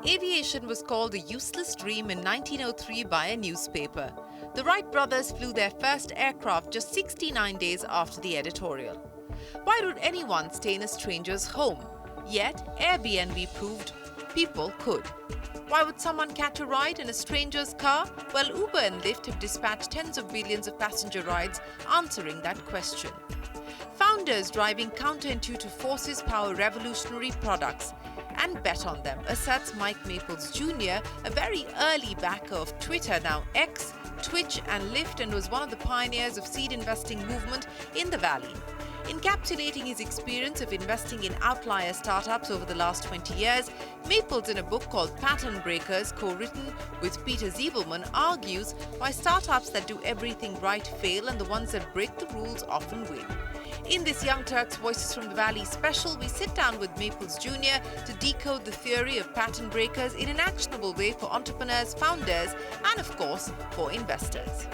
Aviation was called a useless dream in 1903 by a newspaper. The Wright brothers flew their first aircraft just 69 days after the editorial. Why would anyone stay in a stranger's home? Yet, Airbnb proved people could. Why would someone catch a ride in a stranger's car? Well, Uber and Lyft have dispatched tens of billions of passenger rides answering that question. Founders driving counterintuitive forces power revolutionary products and bet on them, asserts Mike Maples Jr., a very early backer of Twitter, now X, Twitch and Lyft, and was one of the pioneers of seed investing movement in the Valley. Encapsulating his experience of investing in outlier startups over the last 20 years, Maples, in a book called Pattern Breakers, co-written with Peter Ziebelman, argues why startups that do everything right fail and the ones that break the rules often win. In this Young Turks Voices from the Valley special, we sit down with Maples Jr. to decode the theory of pattern breakers in an actionable way for entrepreneurs, founders, and of course, for investors.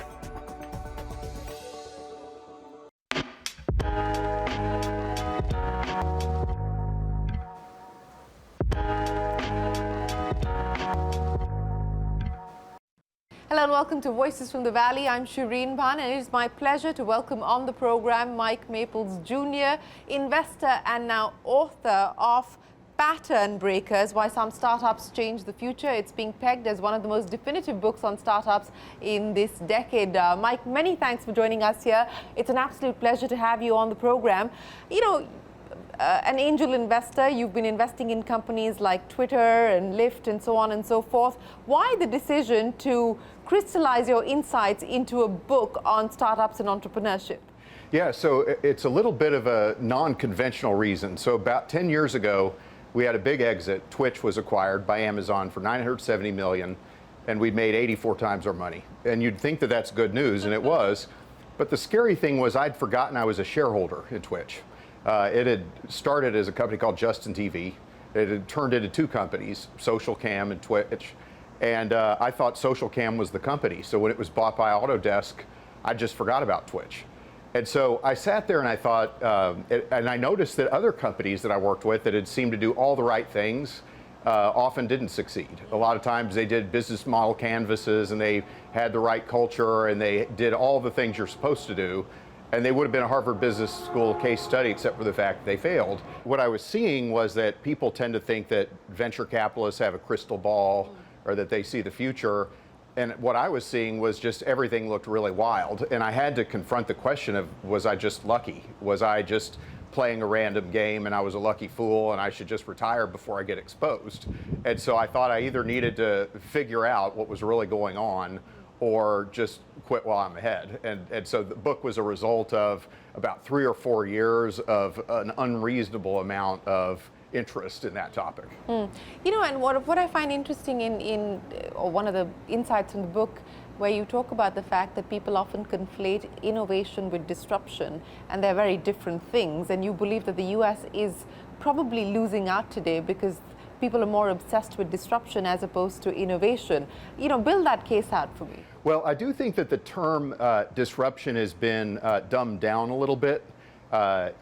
Hello and welcome to Voices from the Valley. I'm Shireen Bhan, and it is my pleasure to welcome on the program Mike Maples Jr., investor and now author of Pattern Breakers, Why Some Startups Change the Future. It's being pegged as one of the most definitive books on startups in this decade. Mike, many thanks for joining us here. It's an absolute pleasure to have you on the program. You know, an angel investor, you've been investing in companies like Twitter and Lyft and so on and so forth. Why the decision to crystallize your insights into a book on startups and entrepreneurship? Yeah, so it's a little bit of a non-conventional reason. So about 10 years ago, we had a big exit. Twitch was acquired by Amazon for $970 million, and we'd made 84 times our money. And you'd think that that's good news, and it was. But the scary thing was I'd forgotten I was a shareholder in Twitch. It had started as a company called Justin TV. It had turned into two companies, Socialcam and Twitch. And I thought Socialcam was the company. So when it was bought by Autodesk, I just forgot about Twitch. And so I sat there and I thought, and I noticed that other companies that I worked with that had seemed to do all the right things often didn't succeed. A lot of times they did business model canvases and they had the right culture and they did all the things you're supposed to do. And they would have been a Harvard Business School case study, except for the fact they failed. What I was seeing was that people tend to think that venture capitalists have a crystal ball or that they see the future. And what I was seeing was just everything looked really wild. And I had to confront the question of, was I just lucky? Was I just playing a random game and I was a lucky fool and I should just retire before I get exposed? And so I thought I either needed to figure out what was really going on or just quit while I'm ahead. And so the book was a result of about 3 or 4 years of an unreasonable amount of interest in that topic. You know, and what I find interesting or one of the insights in the book, where you talk about the fact that people often conflate innovation with disruption, and they're very different things, and you believe that the US is probably losing out today because people are more obsessed with disruption as opposed to innovation. You know, build that case out for me. Well, I do think that the term disruption has been dumbed down a little bit.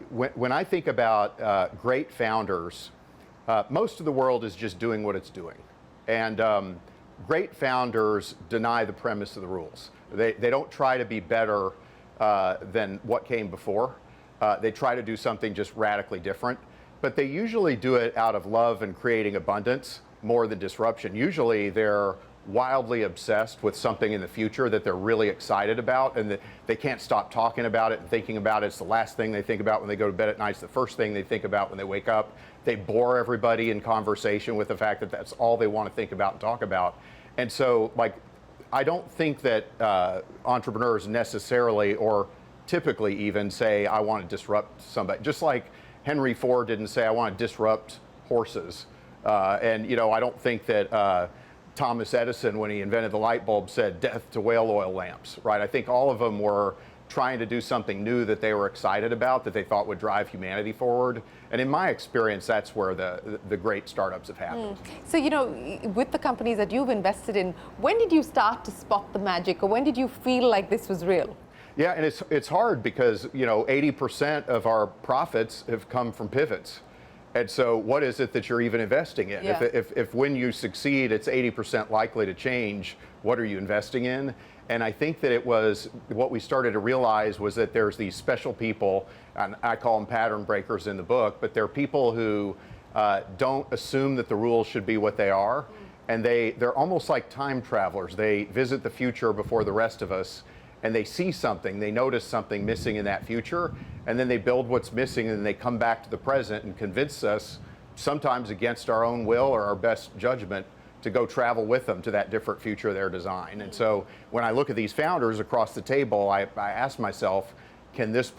When I think about great founders, most of the world is just doing what it's doing. And great founders deny the premise of the rules. They don't try to be better than what came before. They try to do something just radically different. But they usually do it out of love and creating abundance more than disruption. Usually they're wildly obsessed with something in the future that they're really excited about, and that they can't stop talking about it and thinking about it. It's the last thing they think about when they go to bed at night. It's the first thing they think about when they wake up. They bore everybody in conversation with the fact that that's all they want to think about and talk about. And so, like, I don't think that entrepreneurs necessarily or typically even say, I want to disrupt somebody. Just like Henry Ford didn't say, I want to disrupt horses. And, you know, I don't think that Thomas Edison, when he invented the light bulb, said death to whale oil lamps, right? I think all of them were trying to do something new that they were excited about, that they thought would drive humanity forward. And in my experience, that's where the great startups have happened. So, you know, with the companies that you've invested in, when did you start to spot the magic, or when did you feel like this was real? Yeah, and it's hard because, you know, 80% of our profits have come from pivots. And so what is it that you're even investing in? Yeah. If when you succeed, it's 80% likely to change, what are you investing in? And I think that it was, what we started to realize was that there's these special people, and I call them pattern breakers in the book, but they're people who don't assume that the rules should be what they are. And they're almost like time travelers. They visit the future before the rest of us, and they see something, they notice something missing in that future, and then they build what's missing, and they come back to the present and convince us, sometimes against our own will or our best judgment, to go travel with them to that different future of their design. And so when I look at these founders across the table, I ask myself, does this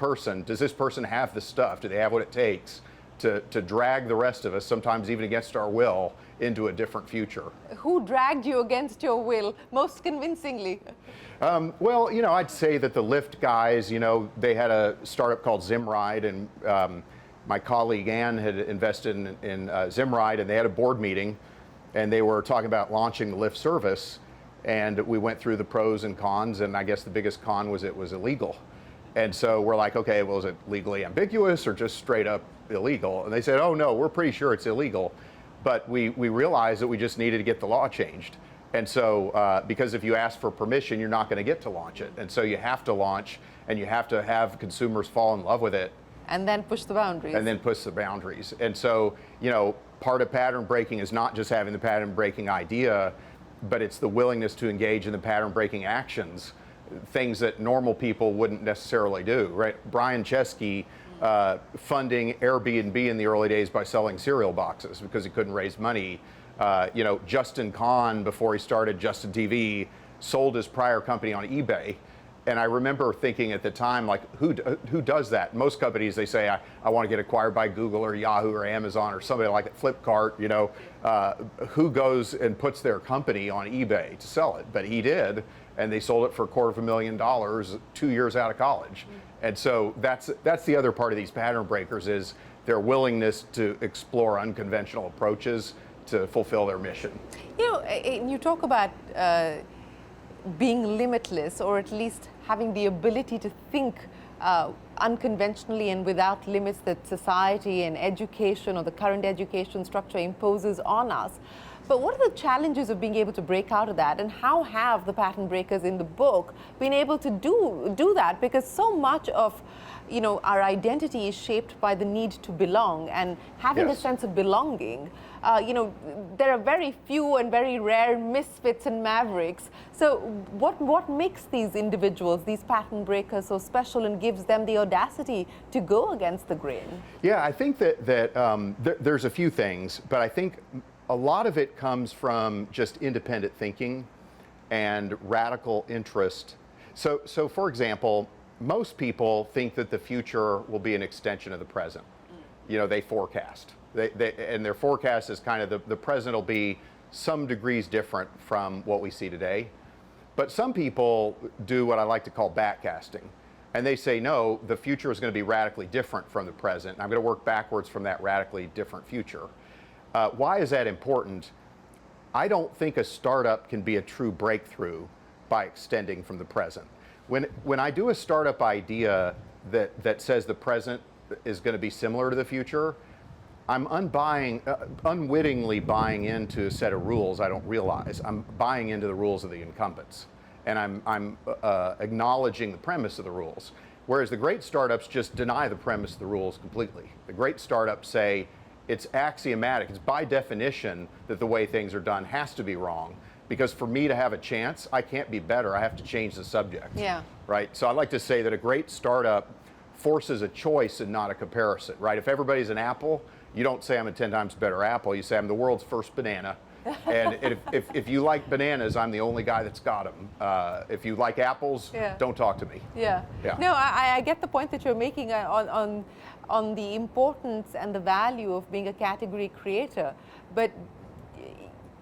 person have the stuff? Do they have what it takes to drag the rest of us, sometimes even against our will, into a different future? Who dragged you against your will most convincingly? Well, I'd say that the Lyft guys, they had a startup called Zimride, and my colleague Ann had invested in Zimride, and they had a board meeting, and they were talking about launching the Lyft service, and we went through the pros and cons, and I guess the biggest con was it was illegal. And so we're like, okay, well, is it legally ambiguous or just straight up illegal? And they said, oh no, we're pretty sure it's illegal. But we realized that we just needed to get the law changed. And so, because if you ask for permission, you're not going to get to launch it. And so you have to launch, and you have to have consumers fall in love with it. And then push the boundaries. And then push the boundaries. And so, part of pattern breaking is not just having the pattern breaking idea, but it's the willingness to engage in the pattern breaking actions, things that normal people wouldn't necessarily do, right? Brian Chesky funding Airbnb in the early days by selling cereal boxes because he couldn't raise money. Justin Kahn, before he started Justin TV, sold his prior company on eBay. And I remember thinking at the time, like, who does that? Most companies, they say, I want to get acquired by Google or Yahoo or Amazon or somebody like it, Flipkart, who goes and puts their company on eBay to sell it? But he did, and they sold it for $250,000 2 years out of college. And so that's the other part of these pattern breakers, is their willingness to explore unconventional approaches to fulfill their mission. You talk about being limitless, or at least having the ability to think unconventionally and without limits that society and education or the current education structure imposes on us. But what are the challenges of being able to break out of that, and how have the pattern breakers in the book been able to do that? Because so much of our identity is shaped by the need to belong, and having a sense of belonging. There are very few and very rare misfits and mavericks. So what makes these individuals, these pattern breakers, so special and gives them the audacity to go against the grain? Yeah, I think that there's a few things, but I think a lot of it comes from just independent thinking and radical interest. So for example, most people think that the future will be an extension of the present. They forecast. And their forecast is kind of the present will be some degrees different from what we see today. But some people do what I like to call backcasting. And they say, no, the future is going to be radically different from the present. And I'm going to work backwards from that radically different future. Why is that important? I don't think a startup can be a true breakthrough by extending from the present. When I do a startup idea that says the present is going to be similar to the future, I'm unwittingly buying into a set of rules I don't realize. I'm buying into the rules of the incumbents, and I'm acknowledging the premise of the rules. Whereas the great startups just deny the premise of the rules completely. The great startups say it's axiomatic, it's by definition that the way things are done has to be wrong. Because for me to have a chance, I can't be better. I have to change the subject. Yeah. Right. So I like to say that a great startup forces a choice and not a comparison. Right. If everybody's an apple, you don't say I'm a 10 times better apple. You say I'm the world's first banana. And if you like bananas, I'm the only guy that's got them. If you like apples, don't talk to me. Yeah. No, I get the point that you're making on the importance and the value of being a category creator, but.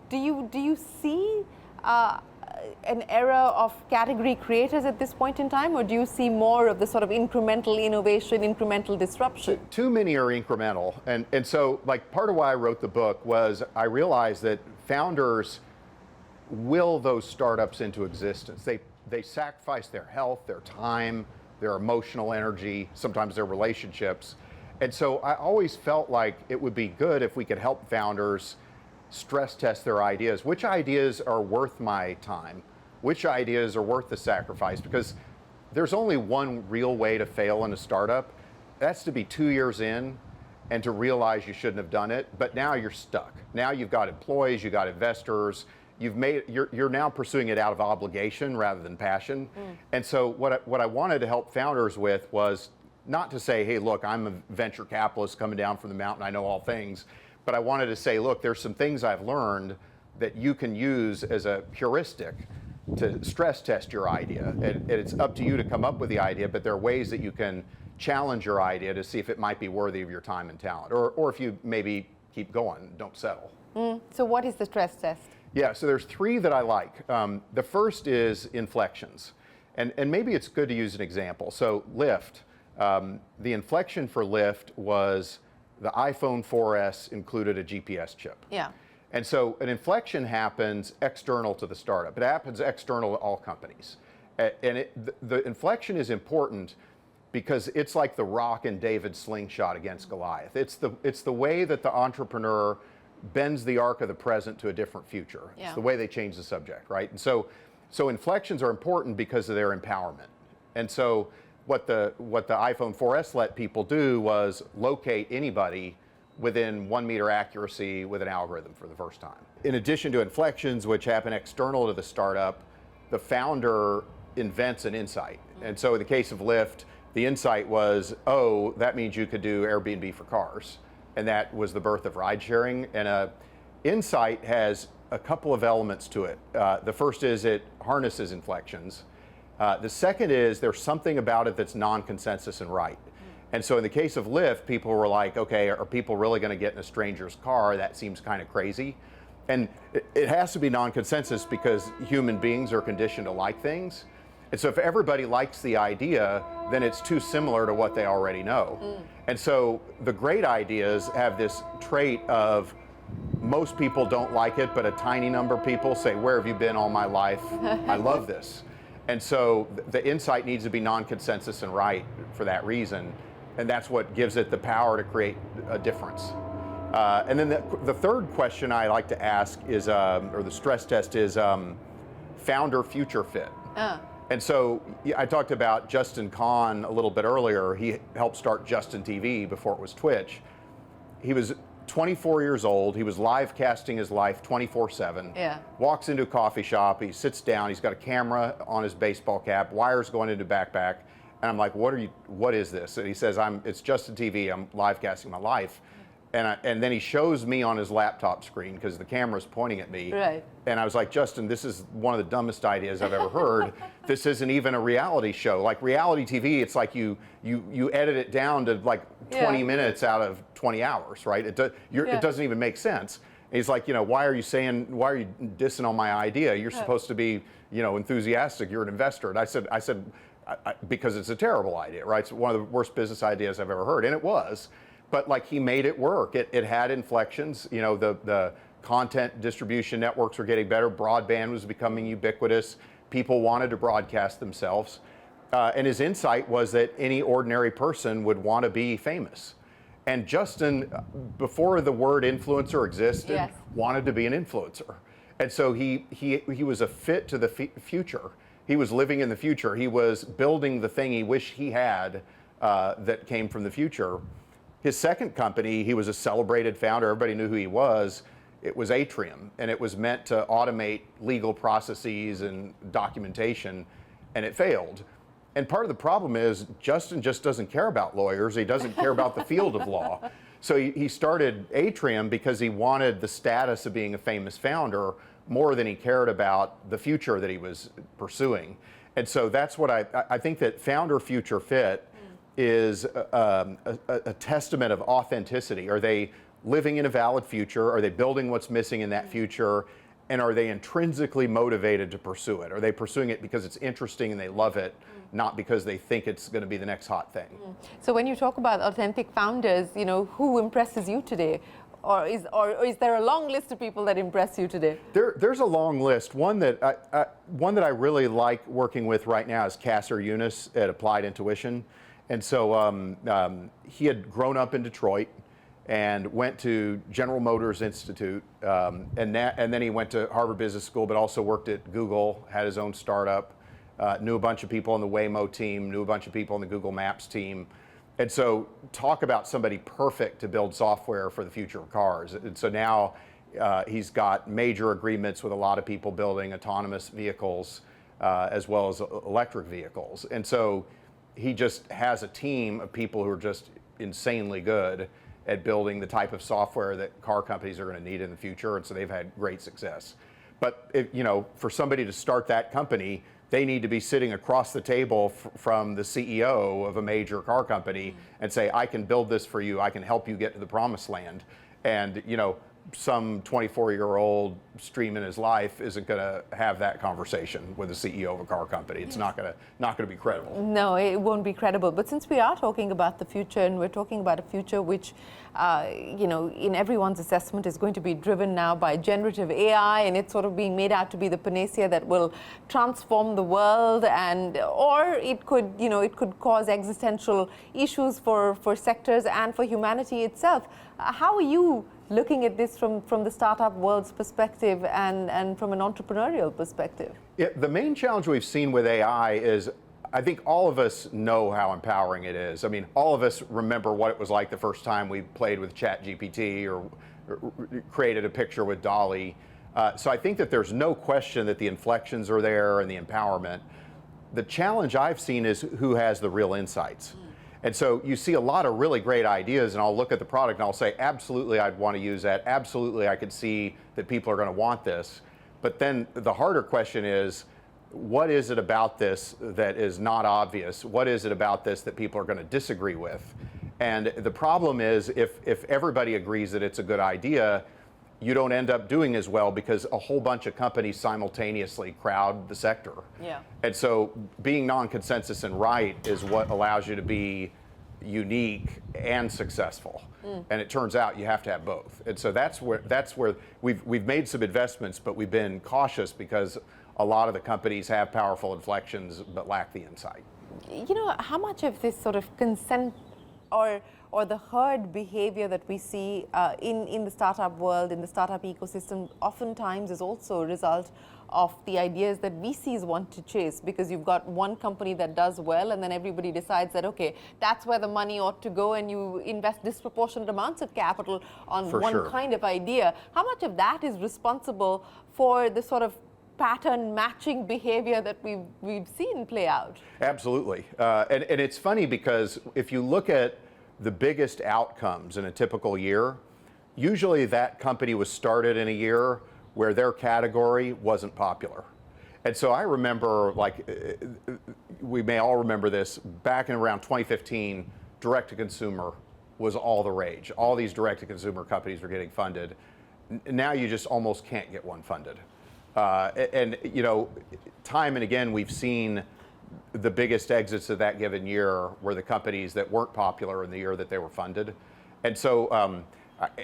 Do you see an era of category creators at this point in time, or do you see more of the sort of incremental innovation, incremental disruption? Too many are incremental, and so like part of why I wrote the book was I realized that founders will those startups into existence. They sacrifice their health, their time, their emotional energy, sometimes their relationships, And so I always felt like it would be good if we could help founders stress test their ideas. Which ideas are worth my time? Which ideas are worth the sacrifice? Because there's only one real way to fail in a startup. That's to be 2 years in and to realize you shouldn't have done it, but now you're stuck. Now you've got employees, you've got investors, you're now pursuing it out of obligation rather than passion. And so what I wanted to help founders with was not to say, hey, look, I'm a venture capitalist coming down from the mountain, I know all things, but I wanted to say, look, there's some things I've learned that you can use as a heuristic to stress test your idea. And it's up to you to come up with the idea, but there are ways that you can challenge your idea to see if it might be worthy of your time and talent, or if you maybe keep going, don't settle. So what is the stress test? Yeah, so there's three that I like. The first is inflections. And maybe it's good to use an example. So Lyft, the inflection for Lyft was the iPhone 4S included a GPS chip. Yeah. And so an inflection happens external to the startup. It happens external to all companies. And the inflection is important because it's like the rock in David's slingshot against Goliath. It's the way that the entrepreneur bends the arc of the present to a different future. Yeah. It's the way they change the subject, right? And so inflections are important because of their empowerment. And so what the iPhone 4S let people do was locate anybody within 1 meter accuracy with an algorithm for the first time. In addition to inflections, which happen external to the startup, the founder invents an insight. And so in the case of Lyft, the insight was, oh, that means you could do Airbnb for cars. And that was the birth of ride sharing. And insight has a couple of elements to it. The first is it harnesses inflections. The second is there's something about it that's non-consensus and right. And so in the case of Lyft, people were like, okay, are people really going to get in a stranger's car? That seems kind of crazy. And it has to be non-consensus because human beings are conditioned to like things. And so if everybody likes the idea, then it's too similar to what they already know. And so the great ideas have this trait of most people don't like it, but a tiny number of people say, where have you been all my life? I love this. And so the insight needs to be non-consensus and right for that reason. And that's what gives it the power to create a difference. And then the third question I like to ask is, or the stress test is founder future fit. And so I talked about Justin Kan a little bit earlier. He helped start Justin TV before it was Twitch. He was 24 years old. He was live casting his life 24/7. Yeah. Walks into a coffee shop. He sits down. He's got a camera on his baseball cap, wires going into backpack. And I'm like, what is this? And he says, it's Justin TV. I'm live casting my life. And then he shows me on his laptop screen because the camera's pointing at me. Right. And I was like, Justin, this is one of the dumbest ideas I've ever heard. This isn't even a reality show. Like reality TV, it's like you edit it down to like 20 minutes out of 20 hours, right? It doesn't even make sense. And he's like, why are you dissing on my idea? You're supposed to be, enthusiastic. You're an investor. And I said, because it's a terrible idea, right? It's one of the worst business ideas I've ever heard, and it was. But like he made it work. It had inflections. The content distribution networks were getting better. Broadband was becoming ubiquitous. People wanted to broadcast themselves. And his insight was that any ordinary person would want to be famous. And Justin, before the word influencer existed, wanted to be an influencer. And so he was a fit to the future. He was living in the future. He was building the thing he wished he had that came from the future. His second company, he was a celebrated founder. Everybody knew who he was. It was Atrium, and it was meant to automate legal processes and documentation, and it failed. And part of the problem is Justin just doesn't care about lawyers. He doesn't care about the field of law. So he started Atrium because he wanted the status of being a famous founder more than he cared about the future that he was pursuing. And so that's what I think that founder future fit is a testament of authenticity. Are they living in a valid future? Are they building what's missing in that future? And are they intrinsically motivated to pursue it? Are they pursuing it because it's interesting and they love it, not because they think it's going to be the next hot thing? So when you talk about authentic founders, who impresses you today? Or is there a long list of people that impress you today? There's a long list. One that I really like working with right now is Kasser Younis at Applied Intuition. And so he had grown up in Detroit and went to General Motors Institute, and then he went to Harvard Business School, but also worked at Google, had his own startup, knew a bunch of people on the Waymo team, knew a bunch of people on the Google Maps team. And so talk about somebody perfect to build software for the future of cars. And so now he's got major agreements with a lot of people building autonomous vehicles as well as electric vehicles. And so he just has a team of people who are just insanely good at building the type of software that car companies are going to need in the future, and so they've had great success. But for somebody to start that company, they need to be sitting across the table from the CEO of a major car company and say, I can build this for you, I can help you get to the promised land. And some 24-year-old streaming his life isn't going to have that conversation with the CEO of a car company. It's not going to be credible. No, it won't be credible. But since we are talking about the future, and we're talking about a future which, in everyone's assessment is going to be driven now by generative AI, and it's sort of being made out to be the panacea that will transform the world, or it could cause existential issues for sectors and for humanity itself. How are you looking at this from the startup world's perspective and from an entrepreneurial perspective? Yeah, the main challenge we've seen with AI is, I think all of us know how empowering it is. I mean, all of us remember what it was like the first time we played with ChatGPT or created a picture with DALL-E. So I think that there's no question that the inflections are there and the empowerment. The challenge I've seen is who has the real insights. And so you see a lot of really great ideas, and I'll look at the product and I'll say, absolutely, I'd want to use that. Absolutely, I could see that people are going to want this. But then the harder question is, what is it about this that is not obvious? What is it about this that people are going to disagree with? And the problem is, if everybody agrees that it's a good idea, you don't end up doing as well because a whole bunch of companies simultaneously crowd the sector. Yeah. And so being non-consensus and right is what allows you to be unique and successful. And it turns out you have to have both. And so that's where we've made some investments, but we've been cautious because a lot of the companies have powerful inflections but lack the insight. How much of this sort of consent or the herd behavior that we see in the startup world, in the startup ecosystem, oftentimes is also a result of the ideas that VCs want to chase, because you've got one company that does well and then everybody decides that, okay, that's where the money ought to go, and you invest disproportionate amounts of capital on one kind of idea. How much of that is responsible for the sort of pattern matching behavior that we've seen play out? Absolutely. And it's funny because if you look at the biggest outcomes in a typical year, usually that company was started in a year where their category wasn't popular. And so I remember, we may all remember this, back in around 2015, direct-to-consumer was all the rage. All these direct-to-consumer companies were getting funded. Now you just almost can't get one funded. And time and again, we've seen the biggest exits of that given year were the companies that weren't popular in the year that they were funded. And so,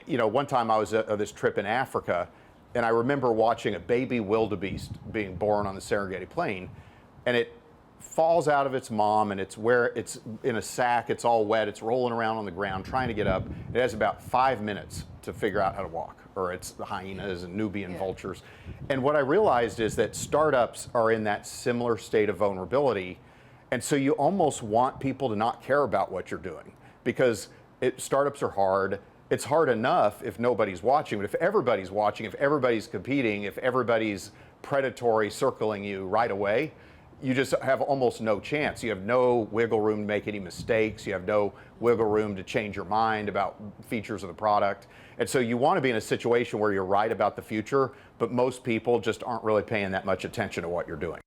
one time I was at this trip in Africa, and I remember watching a baby wildebeest being born on the Serengeti Plain, and it falls out of its mom, and it's in a sack, it's all wet, it's rolling around on the ground trying to get up. It has about 5 minutes to figure out how to walk, or it's the hyenas and Nubian vultures. And what I realized is that startups are in that similar state of vulnerability, and so you almost want people to not care about what you're doing, because startups are hard. It's hard enough if nobody's watching, but if everybody's watching, if everybody's competing, if everybody's predatory circling you right away, you just have almost no chance. You have no wiggle room to make any mistakes. You have no wiggle room to change your mind about features of the product. And so you want to be in a situation where you're right about the future, but most people just aren't really paying that much attention to what you're doing.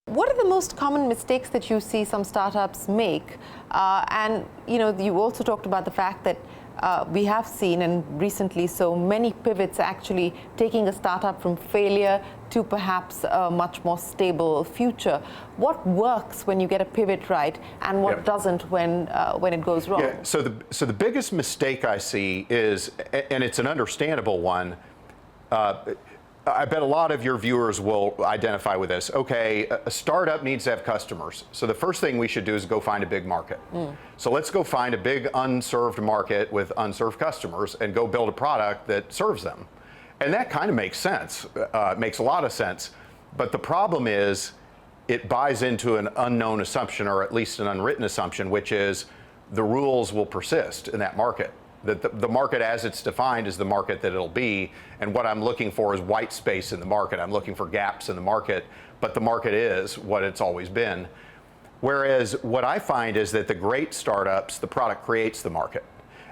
What are the most common mistakes that you see some startups make? And you also talked about the fact that we have seen, and recently so many pivots actually taking a startup from failure to perhaps a much more stable future. What works when you get a pivot right, and what doesn't when it goes wrong? Yeah. So the biggest mistake I see is, and it's an understandable one. I bet a lot of your viewers will identify with this. Okay, a startup needs to have customers. So the first thing we should do is go find a big market. So let's go find a big unserved market with unserved customers and go build a product that serves them. And that kind of makes sense. It makes a lot of sense. But the problem is it buys into an unknown assumption, or at least an unwritten assumption, which is the rules will persist in that market. That the market as it's defined is the market that it'll be, and what I'm looking for is white space in the market. I'm looking for gaps in the market, but the market is what it's always been. Whereas what I find is that the great startups, the product creates the market.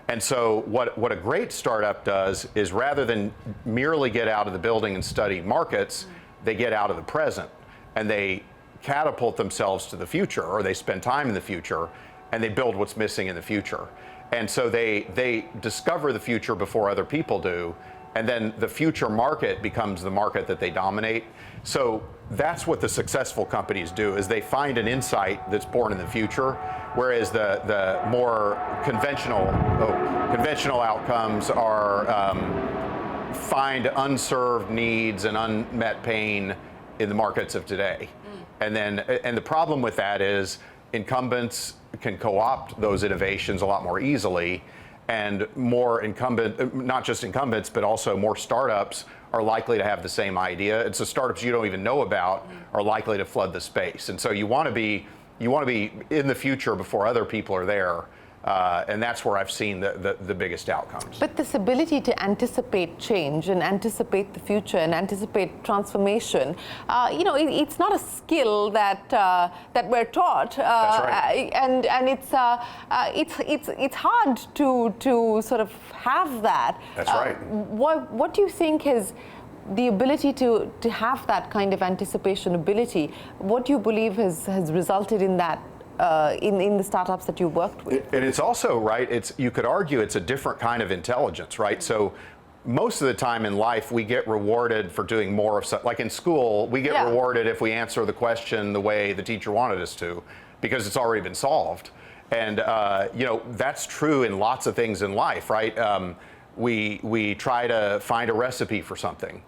And so what a great startup does is, rather than merely get out of the building and study markets, they get out of the present and they catapult themselves to the future, or they spend time in the future and they build what's missing in the future. And so they discover the future before other people do, and then the future market becomes the market that they dominate. So that's what the successful companies do, is they find an insight that's born in the future, whereas the more conventional outcomes are find unserved needs and unmet pain in the markets of today. And the problem with that is incumbents can co-opt those innovations a lot more easily, and not just incumbents, but also more startups are likely to have the same idea. And so startups you don't even know about are likely to flood the space. And so you want to be in the future before other people are there. And that's where I've seen the biggest outcomes. But this ability to anticipate change and anticipate the future and anticipate transformation, it's not a skill that we're taught. That's right. And it's hard to sort of have that. That's right. What do you think is the ability to have that kind of anticipation ability? What do you believe has resulted in that? In the startups that you worked with? And it's also, right, you could argue it's a different kind of intelligence, right? So most of the time in life, we get rewarded for doing more of something. Like in school, we get rewarded if we answer the question the way the teacher wanted us to, because it's already been solved. And, that's true in lots of things in life, right? We try to find a recipe for something.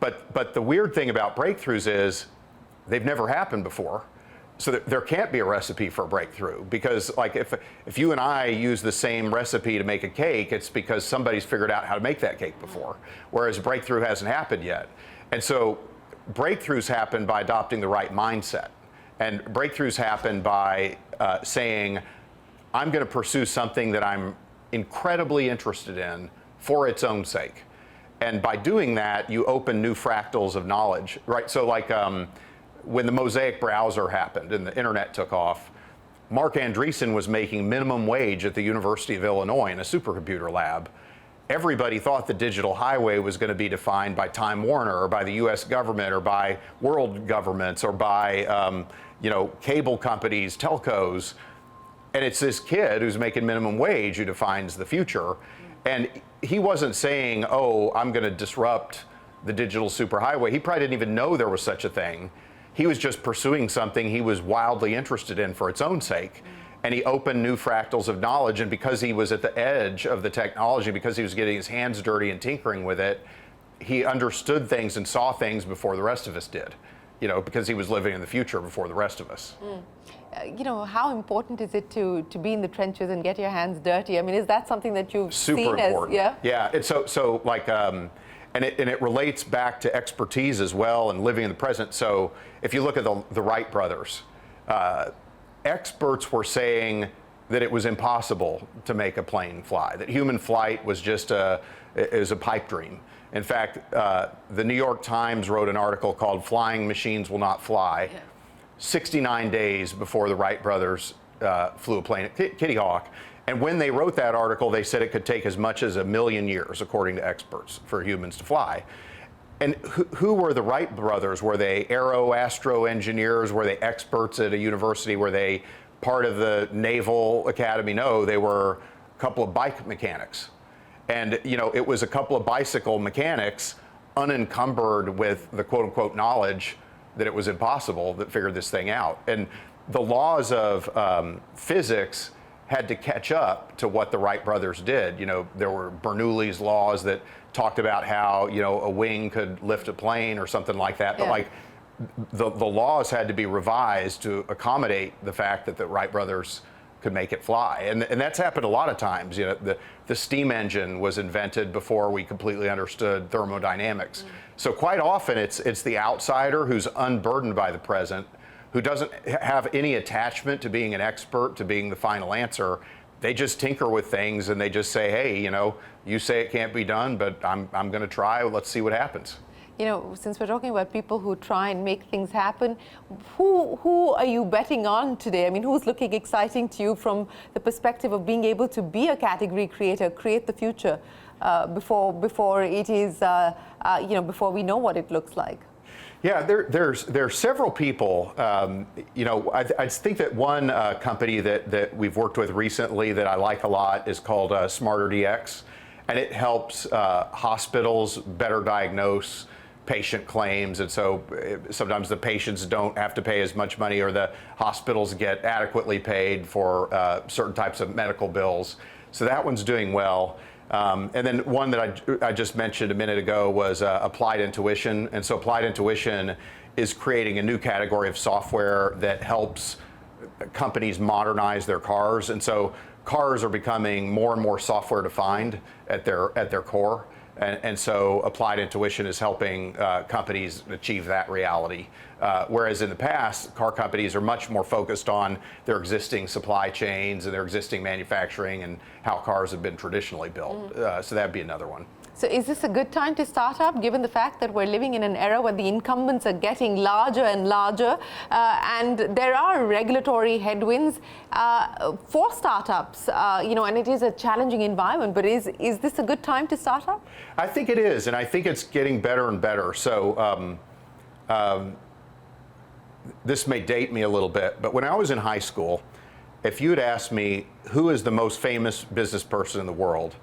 But the weird thing about breakthroughs is they've never happened before. So there can't be a recipe for a breakthrough, because like if you and I use the same recipe to make a cake, it's because somebody's figured out how to make that cake before, whereas breakthrough hasn't happened yet. And so breakthroughs happen by adopting the right mindset. And breakthroughs happen by saying, I'm going to pursue something that I'm incredibly interested in for its own sake. And by doing that, you open new fractals of knowledge, right? So like, when the Mosaic browser happened and the internet took off, Mark Andreessen was making minimum wage at the University of Illinois in a supercomputer lab. Everybody thought the digital highway was going to be defined by Time Warner or by the US government or by world governments or by cable companies, telcos. And it's this kid who's making minimum wage who defines the future. And he wasn't saying, oh, I'm going to disrupt the digital superhighway. He probably didn't even know there was such a thing. He was just pursuing something he was wildly interested in for its own sake. And he opened new fractals of knowledge. And because he was at the edge of the technology, because he was getting his hands dirty and tinkering with it, he understood things and saw things before the rest of us did, because he was living in the future before the rest of us. How important is it to be in the trenches and get your hands dirty? I mean, is that something that you've Super seen important. as, Yeah, it's so like, and it relates back to expertise as well and living in the present. So if you look at the Wright brothers, experts were saying that it was impossible to make a plane fly, that human flight was just a pipe dream. In fact, the New York Times wrote an article called "Flying Machines Will Not Fly," 69 days before the Wright brothers flew a plane at Kitty Hawk. And when they wrote that article, they said it could take as much as 1 million years, according to experts, for humans to fly. And who were the Wright brothers? Were they astro engineers? Were they experts at a university? Were they part of the Naval Academy? No, they were couple of bike mechanics. And, you know, it was a couple of bicycle mechanics unencumbered with the quote unquote knowledge that it was impossible that figured this thing out. And the laws of physics had to catch up to what the Wright brothers did. You know, there were Bernoulli's laws that talked about how, you know, a wing could lift a plane or something like that. But like the laws had to be revised to accommodate the fact that the Wright brothers could make it fly. And that's happened a lot of times. You know, the steam engine was invented before we completely understood thermodynamics. So quite often it's the outsider who's unburdened by the present, who doesn't have any attachment to being an expert, to being the final answer. They just tinker with things and they just say, hey, you know, you say it can't be done, but I'm going to try. Let's see what happens. You know, since we're talking about people who try and make things happen, who are you betting on today? I mean, who's looking exciting to you from the perspective of being able to be a category creator, create the future before it is, you know, before we know what it looks like? Yeah, there's several people. You know, I think that one company that we've worked with recently that I like a lot is called SmarterDX, and it helps hospitals better diagnose patient claims, and so sometimes the patients don't have to pay as much money, or the hospitals get adequately paid for certain types of medical bills. So that one's doing well. And then one that I just mentioned a minute ago was Applied Intuition. And so Applied Intuition is creating a new category of software that helps companies modernize their cars. And so cars are becoming more and more software defined at their core. And so Applied Intuition is helping companies achieve that reality. Whereas in the past, car companies are much more focused on their existing supply chains and their existing manufacturing and how cars have been traditionally built. So that'd be another one. So is this a good time to start up, given the fact that we're living in an era where the incumbents are getting larger and larger, and there are regulatory headwinds for startups, you know, and it is a challenging environment, but is this a good time to start up? I think it is, and I think it's getting better and better. So this may date me a little bit, but when I was in high school, if you had asked me who is the most famous business person in the world,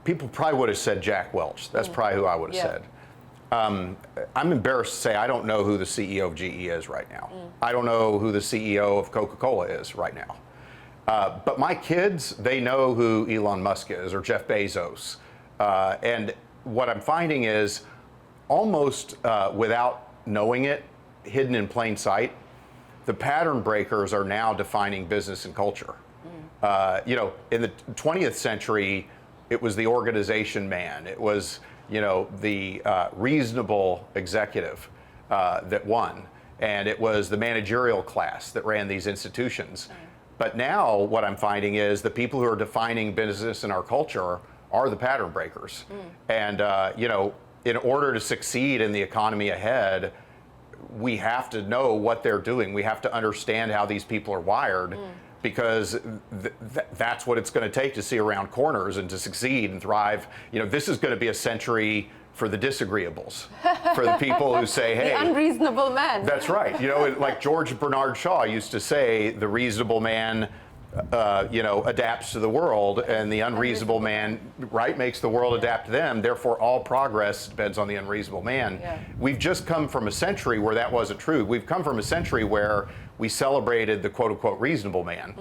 people probably would have said Jack Welch. That's probably who I would have said. I'm embarrassed to say I don't know who the CEO of GE is right now. I don't know who the CEO of Coca-Cola is right now. But my kids, they know who Elon Musk is, or Jeff Bezos. And what I'm finding is almost without knowing it, hidden in plain sight, the pattern breakers are now defining business and culture. You know, in the 20th century, it was the organization man. It was, you know, the reasonable executive that won. And it was the managerial class that ran these institutions. But now what I'm finding is the people who are defining business and our culture are the pattern breakers. And, you know, in order to succeed in the economy ahead, we have to know what they're doing. We have to understand how these people are wired. Because that's what it's going to take to see around corners and to succeed and thrive. You know, this is going to be a century for the disagreeables, for the people who say, hey. The unreasonable man. That's right. You know, like George Bernard Shaw used to say, the reasonable man, you know, adapts to the world, and the unreasonable man, right, makes the world adapt to them. Therefore, all progress depends on the unreasonable man. We've just come from a century where that wasn't true. We've come from a century where we celebrated the quote-unquote reasonable man.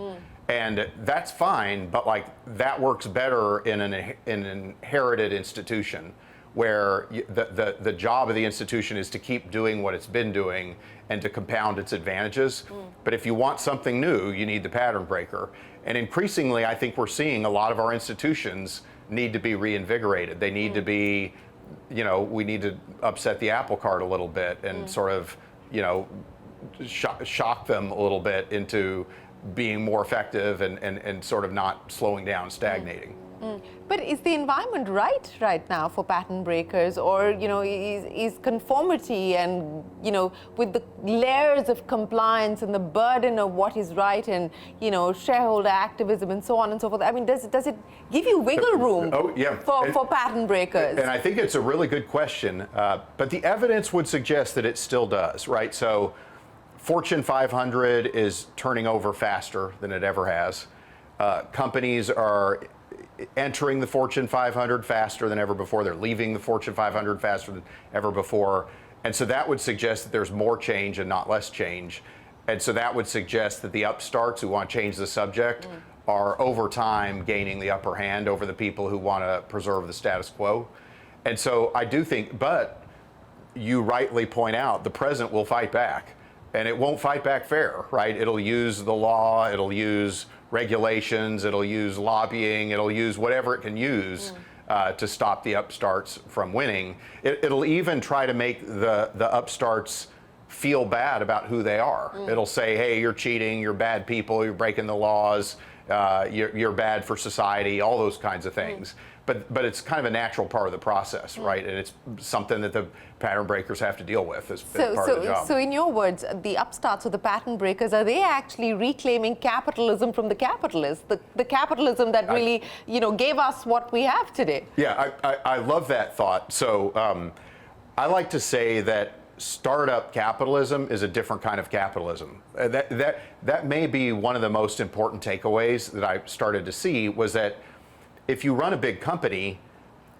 And that's fine, but like that works better in an inherited institution where the job of the institution is to keep doing what it's been doing and to compound its advantages. But if you want something new, you need the pattern breaker. And increasingly, I think we're seeing a lot of our institutions need to be reinvigorated. They need to be, you know, we need to upset the apple cart a little bit and sort of, you know, shock them a little bit into being more effective and sort of not slowing down, stagnating. But is the environment right now for pattern breakers, or, you know, is conformity and, you know, with the layers of compliance and the burden of what is right and, you know, shareholder activism and so on and so forth? I mean, does it give you wiggle room for pattern breakers? And I think it's a really good question, but the evidence would suggest that it still does, right? So Fortune 500 is turning over faster than it ever has. Companies are entering the Fortune 500 faster than ever before. They're leaving the Fortune 500 faster than ever before. And so that would suggest that there's more change and not less change. And so that would suggest that the upstarts who want to change the subject are over time gaining the upper hand over the people who want to preserve the status quo. And so I do think, but you rightly point out, the president will fight back. And it won't fight back fair, right? It'll use the law, it'll use regulations, it'll use lobbying, it'll use whatever it can use to stop the upstarts from winning. It'll even try to make the upstarts feel bad about who they are. It'll say, hey, you're cheating, you're bad people, you're breaking the laws, you're bad for society, all those kinds of things. But it's kind of a natural part of the process, right? And it's something that the pattern breakers have to deal with as part of the job. So in your words, the upstarts or the pattern breakers, are they actually reclaiming capitalism from the capitalists? The capitalism that really, gave us what we have today? Yeah, I love that thought. So I like to say that startup capitalism is a different kind of capitalism. That may be one of the most important takeaways that I started to see, was that if you run a big company,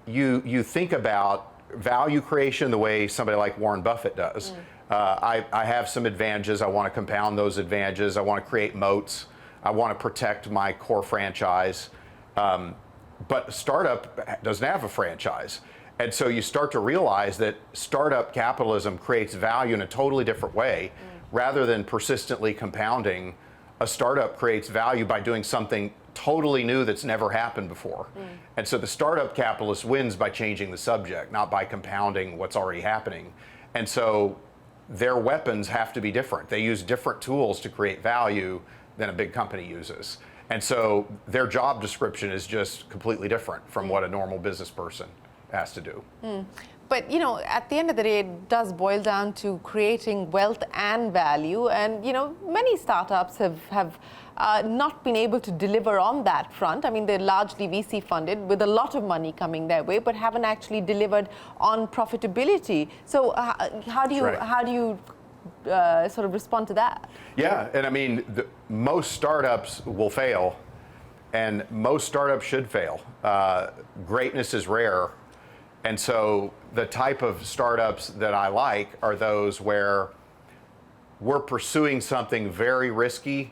you think about value creation the way somebody like Warren Buffett does. I have some advantages. I want to compound those advantages. I want to create moats. I want to protect my core franchise. But a startup doesn't have a franchise. And so you start to realize that startup capitalism creates value in a totally different way. Rather than persistently compounding, a startup creates value by doing something totally new that's never happened before. And so the startup capitalist wins by changing the subject, not by compounding what's already happening. And so their weapons have to be different. They use different tools to create value than a big company uses. And so their job description is just completely different from what a normal business person has to do. But at the end of the day, it does boil down to creating wealth and value. And many startups have not been able to deliver on that front. I mean, they're largely VC funded with a lot of money coming their way, but haven't actually delivered on profitability. So how do you sort of respond to that? Yeah, and I mean, most startups will fail, and most startups should fail. Greatness is rare. And so the type of startups that I like are those where we're pursuing something very risky,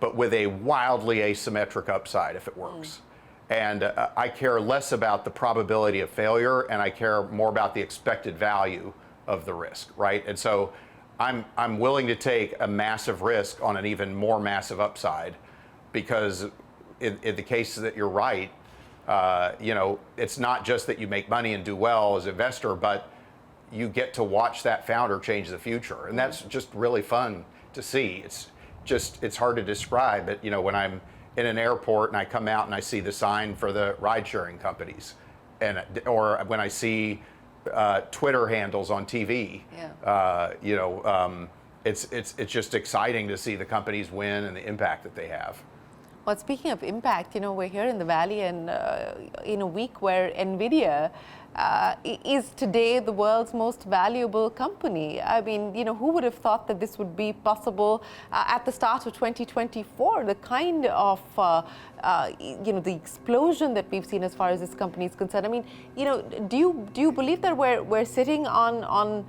but with a wildly asymmetric upside if it works. And I care less about the probability of failure, and I care more about the expected value of the risk, right? And so I'm willing to take a massive risk on an even more massive upside, because in the case that you're right, it's not just that you make money and do well as an investor, but you get to watch that founder change the future. And that's just really fun to see. It's hard to describe it. When I'm in an airport and I come out and I see the sign for the ride sharing companies, or when I see Twitter handles on TV, it's just exciting to see the companies win and the impact that they have. Well, speaking of impact, we're here in the Valley, and in a week where NVIDIA is today the world's most valuable company. I mean, who would have thought that this would be possible at the start of 2024? The kind of, the explosion that we've seen as far as this company is concerned. I mean, do you believe that we're sitting on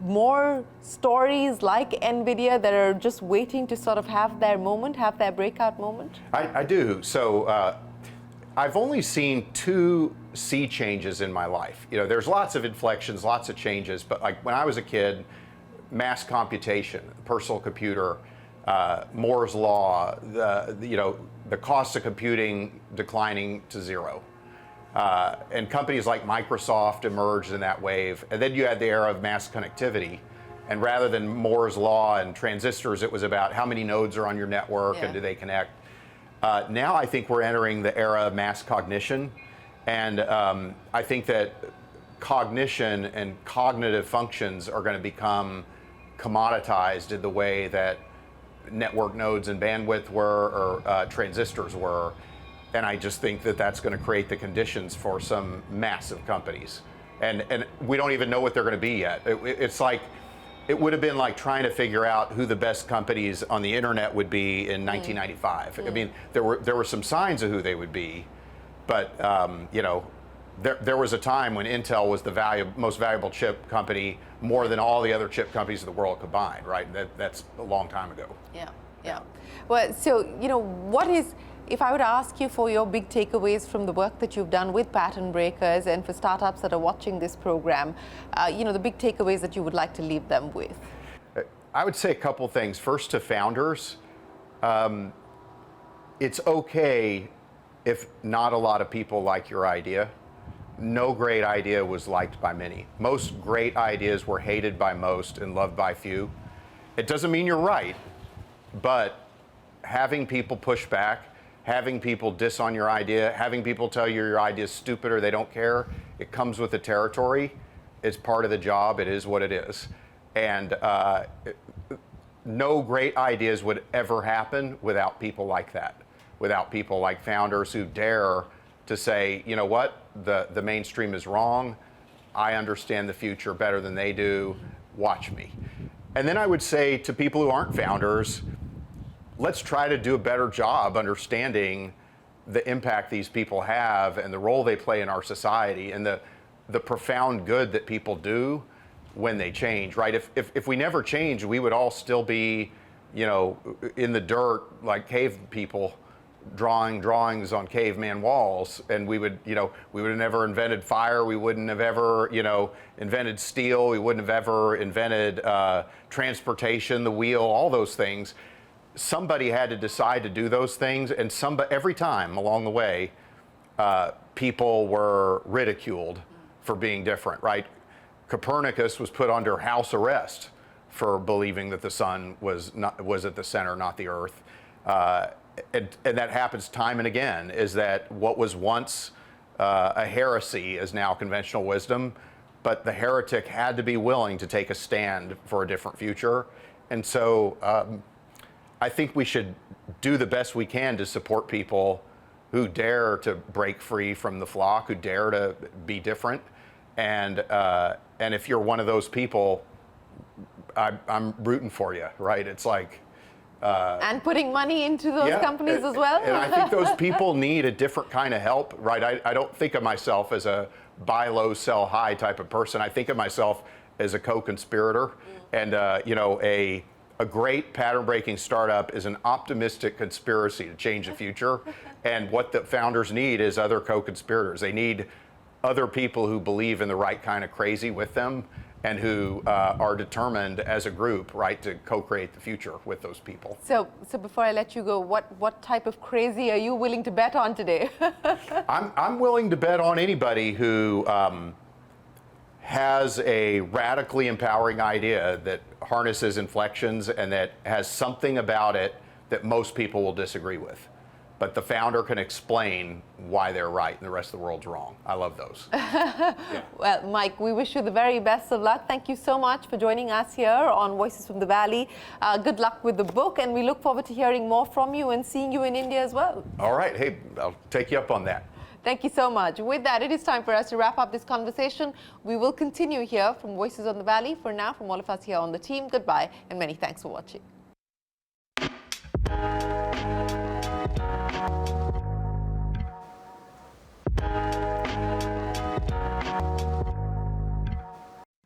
more stories like NVIDIA that are just waiting to sort of have their moment, have their breakout moment? I do. So I've only seen 2 sea changes in my life. There's lots of inflections, lots of changes, but like when I was a kid, mass computation, personal computer, Moore's law, the cost of computing declining to zero. And companies like Microsoft emerged in that wave. And then you had the era of mass connectivity. And rather than Moore's law and transistors, it was about how many nodes are on your network and do they connect. Now I think we're entering the era of mass cognition. And I think that cognition and cognitive functions are going to become commoditized in the way that network nodes and bandwidth were, or transistors were. And I just think that that's going to create the conditions for some massive companies. And we don't even know what they're going to be yet. It's like, it would have been like trying to figure out who the best companies on the internet would be in 1995. I mean, there were some signs of who they would be, But you know, there was a time when Intel was the most valuable chip company, more than all the other chip companies in the world combined, right? That's a long time ago. Yeah, yeah. Well, so, you know, if I would ask you for your big takeaways from the work that you've done with Pattern Breakers and for startups that are watching this program, you know, the big takeaways that you would like to leave them with? I would say a couple things. First, to founders, it's okay if not a lot of people like your idea. No great idea was liked by many. Most great ideas were hated by most and loved by few. It doesn't mean you're right, but having people push back, having people diss on your idea, having people tell you your idea is stupid or they don't care, it comes with the territory. It's part of the job. It is what it is. And no great ideas would ever happen without people like that, without people like founders who dare to say, you know what, the mainstream is wrong. I understand the future better than they do. Watch me. And then I would say to people who aren't founders, let's try to do a better job understanding the impact these people have and the role they play in our society and the profound good that people do when they change, right? If we never change, we would all still be, you know, in the dirt like cave people, drawing drawings on caveman walls, and we would have never invented fire, we wouldn't have ever, you know, invented steel, we wouldn't have ever invented transportation, the wheel, all those things. Somebody had to decide to do those things, and every time along the way, people were ridiculed for being different, right? Copernicus was put under house arrest for believing that the sun was at the center, not the earth. And that happens time and again, is that what was once a heresy is now conventional wisdom, but the heretic had to be willing to take a stand for a different future. And so I think we should do the best we can to support people who dare to break free from the flock, who dare to be different. And if you're one of those people, I'm rooting for you, right? It's like... and putting money into those companies as well? And I think those people need a different kind of help, right? I don't think of myself as a buy low, sell high type of person. I think of myself as a co-conspirator. And, you know, a great pattern-breaking startup is an optimistic conspiracy to change the future. And what the founders need is other co-conspirators. They need other people who believe in the right kind of crazy with them and who are determined as a group, right, to co-create the future with those people. So before I let you go, what type of crazy are you willing to bet on today? I'm willing to bet on anybody who has a radically empowering idea that harnesses inflections and that has something about it that most people will disagree with. But the founder can explain why they're right and the rest of the world's wrong. I love those. Yeah. Well, Mike, we wish you the very best of luck. Thank you so much for joining us here on Voices from the Valley. Good luck with the book, and we look forward to hearing more from you and seeing you in India as well. All right. Hey, I'll take you up on that. Thank you so much. With that, it is time for us to wrap up this conversation. We will continue here from Voices on the Valley. For now, from all of us here on the team, goodbye and many thanks for watching.